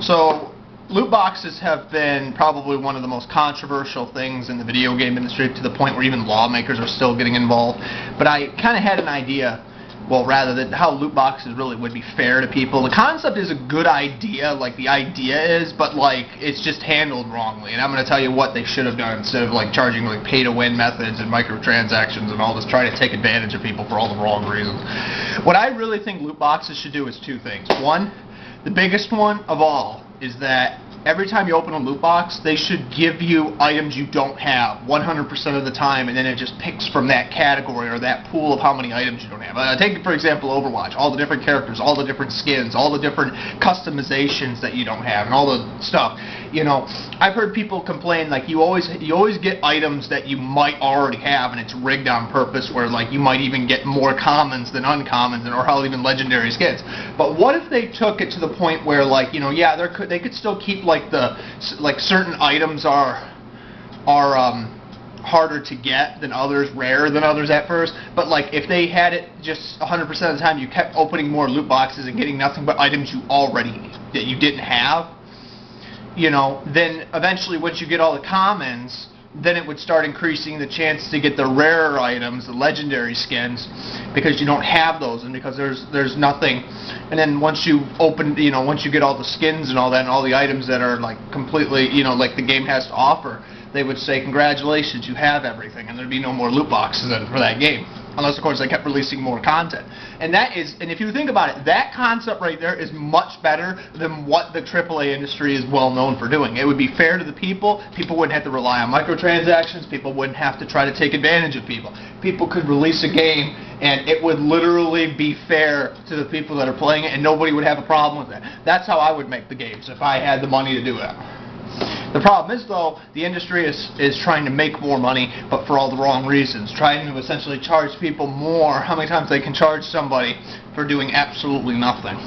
So, loot boxes have been probably one of the most controversial things in the video game industry, to the point where even lawmakers are still getting involved. But I kind of had an idea, well, rather, that how loot boxes really would be fair to people. The concept is a good idea, like the idea is, but like it's just handled wrongly. And I'm going to tell you what they should have done instead of like charging like pay-to-win methods and microtransactions and all this, trying to take advantage of people for all the wrong reasons. What I really think loot boxes should do is two things. One, the biggest one of all is that every time you open a loot box, they should give you items you don't have 100% of the time, and then it just picks from that category or that pool of how many items you don't have. Take, for example, Overwatch. All the different characters, all the different skins, all the different customizations that you don't have, and all the stuff. You know, I've heard people complain like you always get items that you might already have, and it's rigged on purpose, where like you might even get more commons than uncommons, or hell, even legendary skins. But what if they took it to the point where, like, you know, yeah, they could still keep like certain items are harder to get than others, rarer than others at first, but like if they had it just 100% of the time, you kept opening more loot boxes and getting nothing but items that you didn't have, you know, then eventually once you get all the commons, then it would start increasing the chance to get the rarer items, the legendary skins, because you don't have those, and because there's nothing. And then once you open, you know, once you get all the skins and all that, and all the items that are like completely, you know, like the game has to offer, they would say, congratulations, you have everything, and there'd be no more loot boxes for that game. Unless, of course, they kept releasing more content. And if you think about it, that concept right there is much better than what the AAA industry is well known for doing. It would be fair to the people. People wouldn't have to rely on microtransactions. People wouldn't have to try to take advantage of people. People could release a game, and it would literally be fair to the people that are playing it, and nobody would have a problem with that. That's how I would make the games if I had the money to do it. The problem is, though, the industry is trying to make more money, but for all the wrong reasons. Trying to essentially charge people more, how many times they can charge somebody for doing absolutely nothing.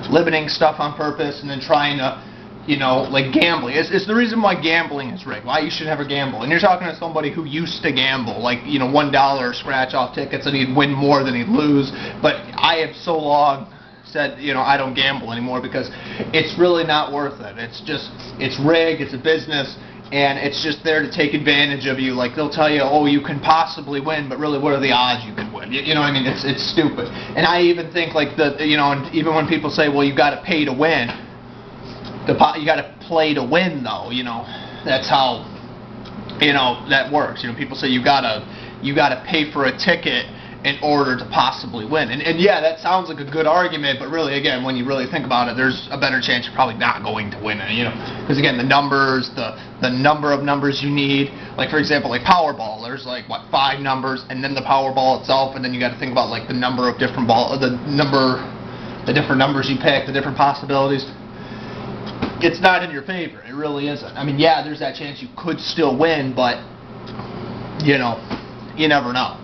Limiting stuff on purpose, and then trying to, you know, like gambling. It's the reason why gambling is rigged, why you should never gamble. And you're talking to somebody who used to gamble, like, you know, $1 scratch-off tickets, and he'd win more than he'd lose. But I have so long said, you know, I don't gamble anymore because it's really not worth it. It's rigged, it's a business, and it's just there to take advantage of you. Like, they'll tell you, oh, you can possibly win, but really, what are the odds you can win? You know what I mean? It's stupid. And I even think, like, you know, and even when people say, well, you got to pay to win, you got to play to win, though. You know, that's how, you know, that works. You know, people say you got to pay for a ticket in order to possibly win. And yeah, that sounds like a good argument, but really, again, when you really think about it, there's a better chance you're probably not going to win it, you know, because again, the numbers, the number of numbers you need, like for example, like Powerball, there's like, what, 5 numbers, and then the Powerball itself, and then you got to think about like the number of different the different numbers you pick, the different possibilities. It's not in your favor. It really isn't. I mean, yeah, there's that chance you could still win, but, you know, you never know.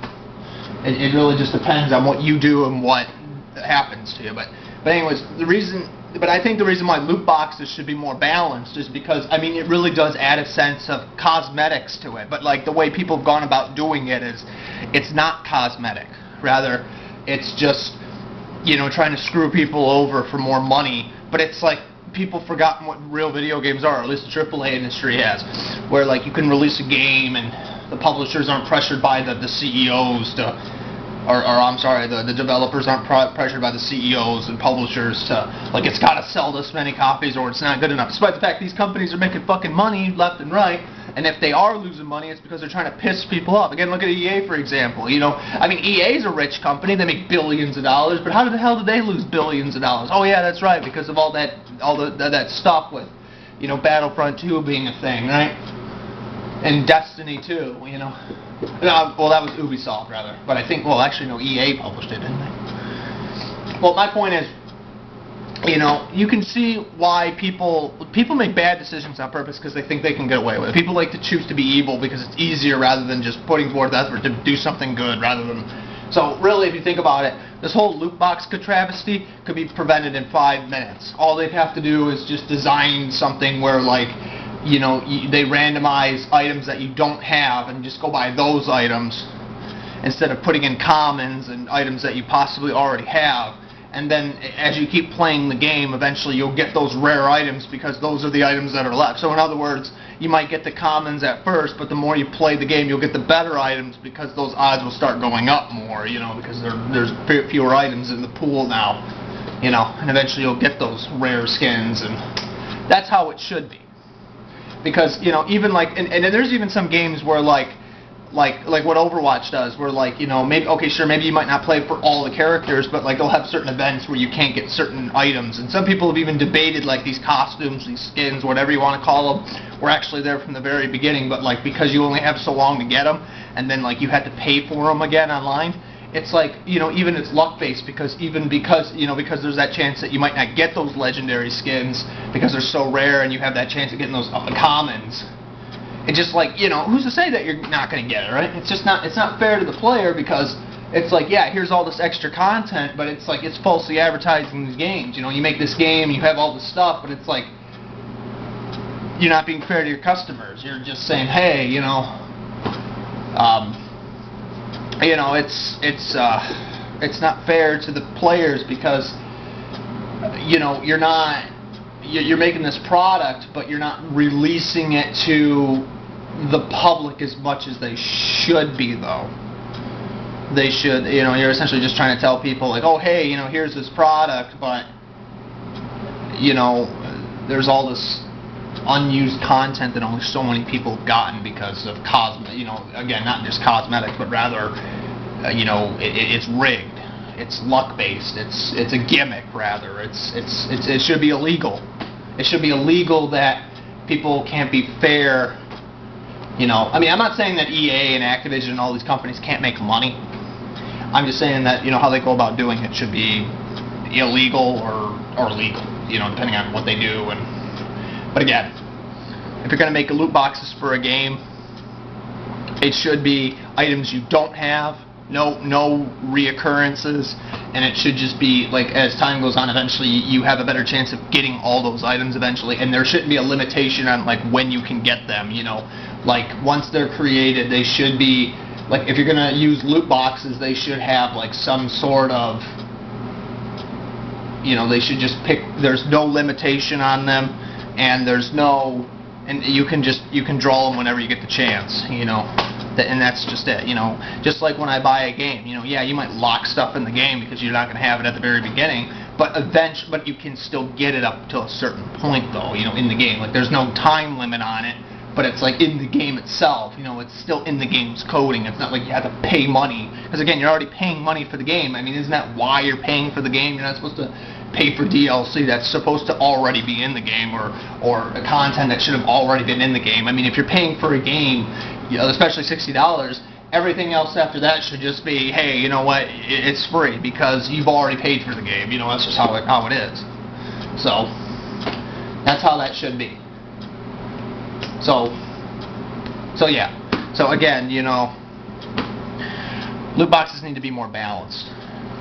It really just depends on what you do and what happens to you. But anyways, I think the reason why loot boxes should be more balanced is because, I mean, it really does add a sense of cosmetics to it. But like the way people have gone about doing it is, it's not cosmetic. Rather, it's just, you know, trying to screw people over for more money. But it's like people forgotten what real video games are, or at least the AAA industry has, where like you can release a game and the publishers aren't pressured by the CEOs to, or I'm sorry, the developers aren't pressured by the CEOs and publishers to, like, it's got to sell this many copies or it's not good enough. Despite the fact these companies are making fucking money left and right, and if they are losing money, it's because they're trying to piss people off. Again, look at EA, for example. You know, I mean, EA's a rich company. They make billions of dollars, but how the hell did they lose billions of dollars? Oh yeah, that's right, because of all that stuff with, you know, Battlefront 2 being a thing, right? And Destiny 2, you know. Well, that was Ubisoft, rather. But I think, well, actually, no, EA published it, didn't they? Well, my point is, you know, you can see why people make bad decisions on purpose because they think they can get away with it. People like to choose to be evil because it's easier rather than just putting forth effort to do something good rather than... So, really, if you think about it, this whole loot box travesty could be prevented in 5 minutes. All they'd have to do is just design something where, like, you know, they randomize items that you don't have and just go buy those items instead of putting in commons and items that you possibly already have. and then as you keep playing the game, eventually you'll get those rare items because those are the items that are left. So in other words, you might get the commons at first, but the more you play the game, you'll get the better items because those odds will start going up more, you know, because there's fewer items in the pool now, you know, and eventually you'll get those rare skins, and that's how it should be. Because, you know, even like, and there's even some games where like what Overwatch does, where like, you know, maybe, okay, sure, maybe you might not play for all the characters, but like they'll have certain events where you can't get certain items, and some people have even debated like these costumes, these skins, whatever you want to call them, were actually there from the very beginning, but like because you only have so long to get them, and then like you had to pay for them again online, it's like, you know, even it's luck-based, because you know, because there's that chance that you might not get those legendary skins because they're so rare, and you have that chance of getting those commons. It's just like, you know, who's to say that you're not going to get it, right? It's just not, it's not fair to the player, because it's like, yeah, here's all this extra content, but it's like, it's falsely advertising these games. You know, you make this game, you have all this stuff, but it's like, you're not being fair to your customers. You're just saying, hey, you know, it's not fair to the players, because, you know, you're making this product, but you're not releasing it to the public as much as they should be, though. They should, you know, you're essentially just trying to tell people, like, oh, hey, you know, here's this product, but, you know, there's all this unused content that only so many people have gotten because of you know, again, not just cosmetics, but rather, you know, it's rigged. It's luck-based. It's a gimmick, rather. It should be illegal. It should be illegal that people can't be fair. You know, I mean, I'm not saying that EA and Activision and all these companies can't make money. I'm just saying that, you know, how they go about doing it should be illegal or legal. You know, depending on what they do. But again, if you're going to make loot boxes for a game, it should be items you don't have. No reoccurrences, and it should just be like, as time goes on, eventually you have a better chance of getting all those items eventually, and there shouldn't be a limitation on like when you can get them, you know, like once they're created, they should be like, if you're gonna use loot boxes, they should have like some sort of, you know, they should just pick, there's no limitation on them, and you can draw them whenever you get the chance, you know. And that's just it, you know. Just like when I buy a game, you know, yeah, you might lock stuff in the game because you're not going to have it at the very beginning, but you can still get it up to a certain point, though, you know, in the game. Like, there's no time limit on it, but it's like in the game itself, you know, it's still in the game's coding. It's not like you have to pay money, because again, you're already paying money for the game. I mean, isn't that why you're paying for the game? You're not supposed to pay for DLC that's supposed to already be in the game, or content that should have already been in the game. I mean, if you're paying for a game, you know, especially $60, everything else after that should just be, hey, you know what, it's free because you've already paid for the game. You know, that's just how it is. So that's how that should be. So yeah. So again, you know, loot boxes need to be more balanced,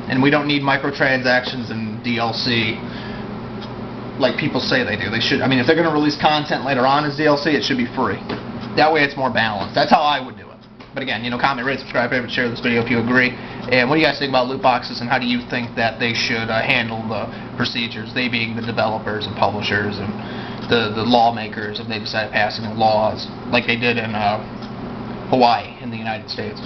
and we don't need microtransactions and DLC like people say they do. They should. I mean, if they're going to release content later on as DLC, it should be free. That way it's more balanced. That's how I would do it. But again, you know, comment, rate, subscribe, favorite, share this video if you agree. And what do you guys think about loot boxes, and how do you think that they should handle the procedures, they being the developers and publishers and the lawmakers, if they decide passing laws like they did in Hawaii in the United States?